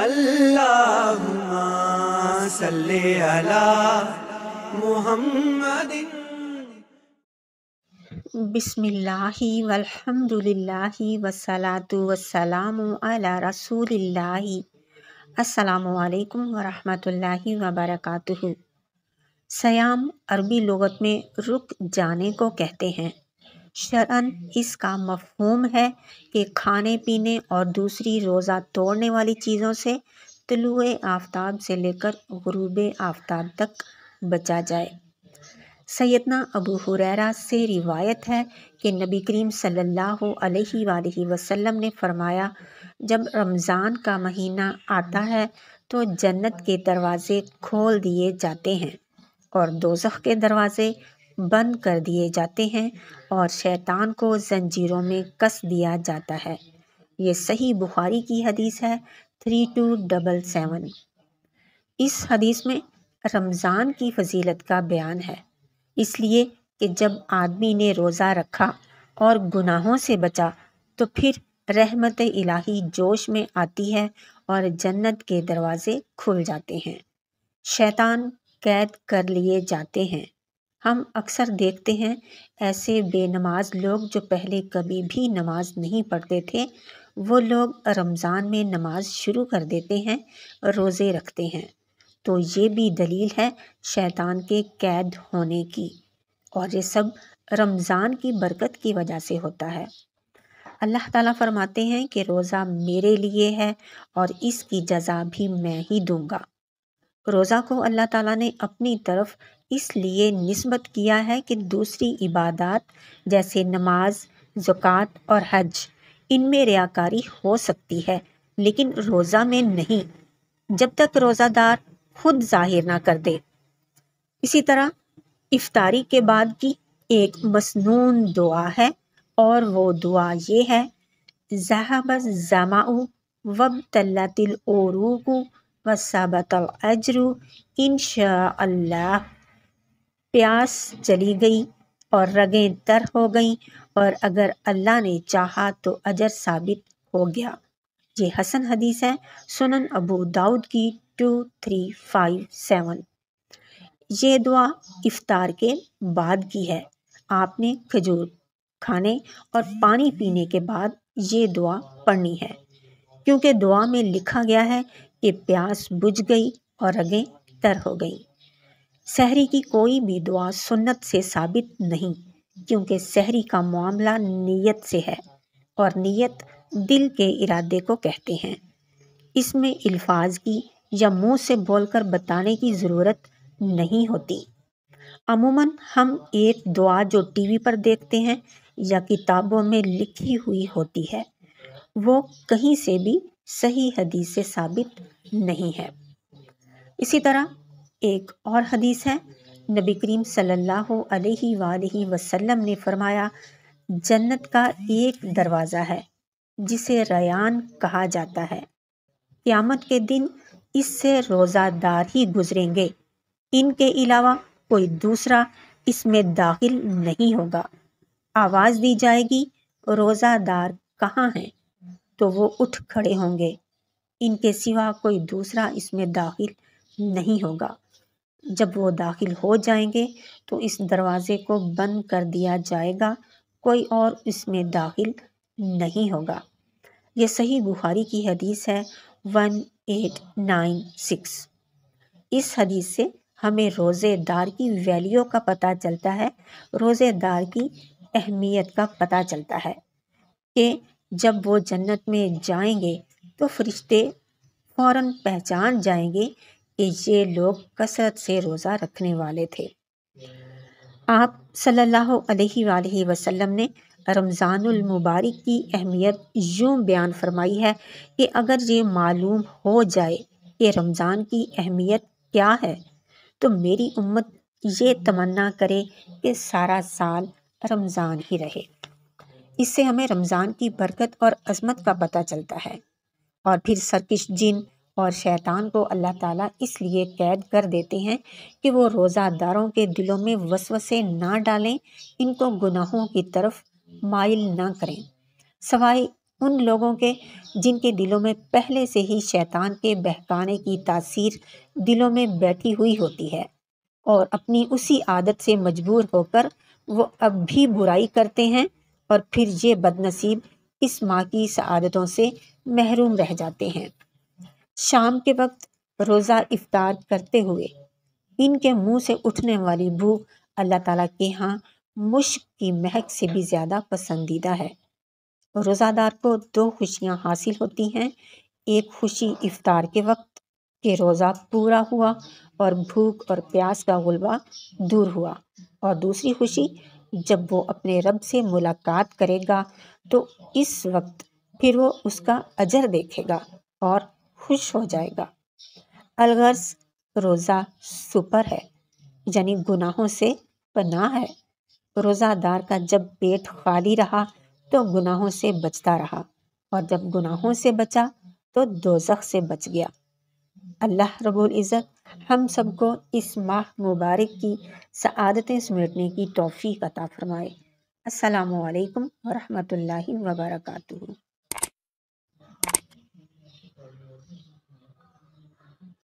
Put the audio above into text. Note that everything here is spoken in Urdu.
اللہم صلی علی محمد۔ بسم اللہ والحمد للہ والصلاة والسلام علی رسول اللہ۔ السلام علیکم ورحمۃ اللہ وبرکاتہ۔ صیام عربی لغت میں رک جانے کو کہتے ہیں۔ شرعاً اس کا مفہوم ہے کہ کھانے پینے اور دوسری روزہ توڑنے والی چیزوں سے طلوع آفتاب سے لے کر غروب آفتاب تک بچا جائے۔ سیدنا ابو ہریرہ سے روایت ہے کہ نبی کریم صلی اللہ علیہ وآلہ وسلم نے فرمایا، جب رمضان کا مہینہ آتا ہے تو جنت کے دروازے کھول دیے جاتے ہیں اور دوزخ کے دروازے بند کر دیے جاتے ہیں اور شیطان کو زنجیروں میں کس دیا جاتا ہے۔ یہ صحیح بخاری کی حدیث ہے 3277۔ اس حدیث میں رمضان کی فضیلت کا بیان ہے، اس لیے کہ جب آدمی نے روزہ رکھا اور گناہوں سے بچا تو پھر رحمت الہی جوش میں آتی ہے اور جنت کے دروازے کھل جاتے ہیں، شیطان قید کر لیے جاتے ہیں۔ ہم اکثر دیکھتے ہیں ایسے بے نماز لوگ جو پہلے کبھی بھی نماز نہیں پڑھتے تھے، وہ لوگ رمضان میں نماز شروع کر دیتے ہیں، روزے رکھتے ہیں، تو یہ بھی دلیل ہے شیطان کے قید ہونے کی، اور یہ سب رمضان کی برکت کی وجہ سے ہوتا ہے۔ اللہ تعالیٰ فرماتے ہیں کہ روزہ میرے لیے ہے اور اس کی جزا بھی میں ہی دوں گا۔ روزہ کو اللہ تعالیٰ نے اپنی طرف اس لیے نسبت کیا ہے کہ دوسری عبادات جیسے نماز، زکوٰۃ اور حج، ان میں ریاکاری ہو سکتی ہے لیکن روزہ میں نہیں، جب تک روزہ دار خود ظاہر نہ کر دے۔ اسی طرح افطاری کے بعد کی ایک مسنون دعا ہے اور وہ دعا یہ ہے، ذهب الظمأ وابتلت العروق وثبت الاجر انشاء اللہ۔ پیاس چلی گئی اور رگیں تر ہو گئیں اور اگر اللہ نے چاہا تو اجر ثابت ہو گیا۔ یہ حسن حدیث ہے، سنن ابو داؤد کی 2357۔ یہ دعا افطار کے بعد کی ہے۔ آپ نے کھجور کھانے اور پانی پینے کے بعد یہ دعا پڑھنی ہے، کیونکہ دعا میں لکھا گیا ہے کہ پیاس بجھ گئی اور رگیں تر ہو گئیں۔ سحری کی کوئی بھی دعا سنت سے ثابت نہیں، کیونکہ سحری کا معاملہ نیت سے ہے اور نیت دل کے ارادے کو کہتے ہیں۔ اس میں الفاظ کی یا منہ سے بول کر بتانے کی ضرورت نہیں ہوتی۔ عموماً ہم ایک دعا جو ٹی وی پر دیکھتے ہیں یا کتابوں میں لکھی ہوئی ہوتی ہے، وہ کہیں سے بھی صحیح حدیث سے ثابت نہیں ہے۔ اسی طرح ایک اور حدیث ہے، نبی کریم صلی اللہ علیہ وآلہ وسلم نے فرمایا، جنت کا ایک دروازہ ہے جسے ریان کہا جاتا ہے، قیامت کے دن اس سے روزہ دار ہی گزریں گے، ان کے علاوہ کوئی دوسرا اس میں داخل نہیں ہوگا۔ آواز دی جائے گی، روزہ دار کہاں ہیں؟ تو وہ اٹھ کھڑے ہوں گے، ان کے سوا کوئی دوسرا اس میں داخل نہیں ہوگا۔ جب وہ داخل ہو جائیں گے تو اس دروازے کو بند کر دیا جائے گا، کوئی اور اس میں داخل نہیں ہوگا۔ یہ صحیح بخاری کی حدیث ہے 1896۔ اس حدیث سے ہمیں روزے دار کی ویلیو کا پتہ چلتا ہے، روزے دار کی اہمیت کا پتہ چلتا ہے کہ جب وہ جنت میں جائیں گے تو فرشتے فوراً پہچان جائیں گے کہ یہ لوگ کثرت سے روزہ رکھنے والے تھے۔ آپ صلی اللہ علیہ وآلہ وسلم نے رمضان المبارک کی اہمیت یوں بیان فرمائی ہے کہ اگر یہ معلوم ہو جائے کہ رمضان کی اہمیت کیا ہے تو میری امت یہ تمنا کرے کہ سارا سال رمضان ہی رہے۔ اس سے ہمیں رمضان کی برکت اور عظمت کا پتہ چلتا ہے۔ اور پھر سرکش جن اور شیطان کو اللہ تعالیٰ اس لیے قید کر دیتے ہیں کہ وہ روزہ داروں کے دلوں میں وسوسے نہ ڈالیں، ان کو گناہوں کی طرف مائل نہ کریں، سوائے ان لوگوں کے جن کے دلوں میں پہلے سے ہی شیطان کے بہکانے کی تاثیر دلوں میں بیٹھی ہوئی ہوتی ہے اور اپنی اسی عادت سے مجبور ہو کر وہ اب بھی برائی کرتے ہیں، اور پھر یہ بد نصیب اس ماہ کی سعادتوں سے محروم رہ جاتے ہیں۔ شام کے وقت روزہ افطار کرتے ہوئے ان کے منہ سے اٹھنے والی بو اللہ تعالیٰ کے ہاں مشک کی مہک سے بھی زیادہ پسندیدہ ہے۔ روزہ دار کو 2 خوشیاں حاصل ہوتی ہیں، ایک خوشی افطار کے وقت کہ روزہ پورا ہوا اور بھوک اور پیاس کا غلبہ دور ہوا، اور دوسری خوشی جب وہ اپنے رب سے ملاقات کرے گا تو اس وقت پھر وہ اس کا اجر دیکھے گا اور خوش ہو جائے گا۔ الغرض روزہ سپر ہے، یعنی گناہوں سے پناہ ہے۔ روزہ دار کا جب پیٹ خالی رہا تو گناہوں سے بچتا رہا، اور جب گناہوں سے بچا تو دوزخ سے بچ گیا۔ اللہ رب العزت ہم سب کو اس ماہ مبارک کی سعادتیں سمیٹنے کی توفیق عطا فرمائے۔ السلام علیکم ورحمۃ اللہ وبرکاتہ۔